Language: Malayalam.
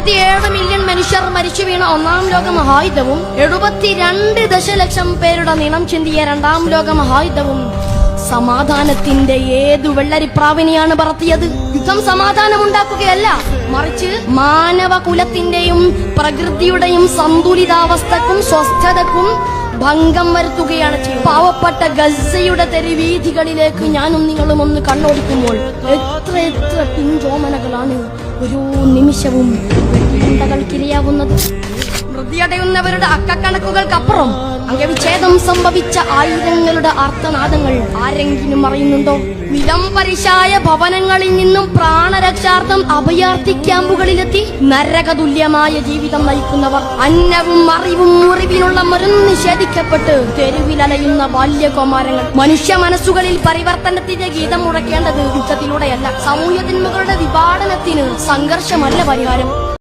37 മില്യൺ മനുഷ്യർ മരിച്ചു വീണ ഒന്നാം ലോക മഹായുദ്ധവും 72 ദശലക്ഷം പേരുടെ നിണം ചിന്തിയ രണ്ടാം ലോക മഹായുദ്ധവും സമാധാനത്തിന്റെ ഏതു വെള്ളരിപ്രാവിനെയാണ് പറത്തിയത്? യുദ്ധം സമാധാനമുണ്ടാക്കുകയല്ല, മറിച്ച് മാനവ കുലത്തിന്റെയും പ്രകൃതിയുടെയും സന്തുലിതാവസ്ഥക്കും സ്വസ്ഥതക്കും ഭംഗം വരുത്തുകയാണ് ചെയ്യുന്നത്. പാവപ്പെട്ട ഗസയുടെ തെരുവീഥികളിലേക്ക് ഞാനും നിങ്ങളും ഒന്ന് കണ്ണോടിക്കുമ്പോൾ എത്ര പിഞ്ചോമനകളാണ് ഓരോ നിമിഷവും വെടിയുണ്ടകൾക്കിരയാവുന്നത്. മൃതിയടയുന്നവരുടെ അക്കക്കണക്കുകൾക്കപ്പുറം അംഗവിച്ഛേദം സംഭവിച്ച ആയിരങ്ങളുടെ ആർത്തനാദങ്ങൾ ആരെങ്കിലും അറിയുന്നുണ്ടോ? നിലംപരിശായ ഭവനങ്ങളിൽ നിന്നും പ്രാണരക്ഷാർത്ഥം അഭയാർത്ഥി ക്യാമ്പുകളിലെത്തി നരകതുല്യമായ ജീവിതം നയിക്കുന്നവർ, അന്നവും അറിവും മുറിവിനുള്ള മരുന്ന് നിഷേധിക്കപ്പെട്ട് തെരുവിലലയുന്ന ബാല്യകുമാരങ്ങൾ. മനുഷ്യ മനസ്സുകളിൽ പരിവർത്തനത്തിന്റെ ഗീതം മുഴക്കേണ്ടത് യുദ്ധത്തിലൂടെയല്ല. സാമൂഹ്യ തിന്മകളുടെ വിഭാടനത്തിന് സംഘർഷമല്ല പരിഹാരം.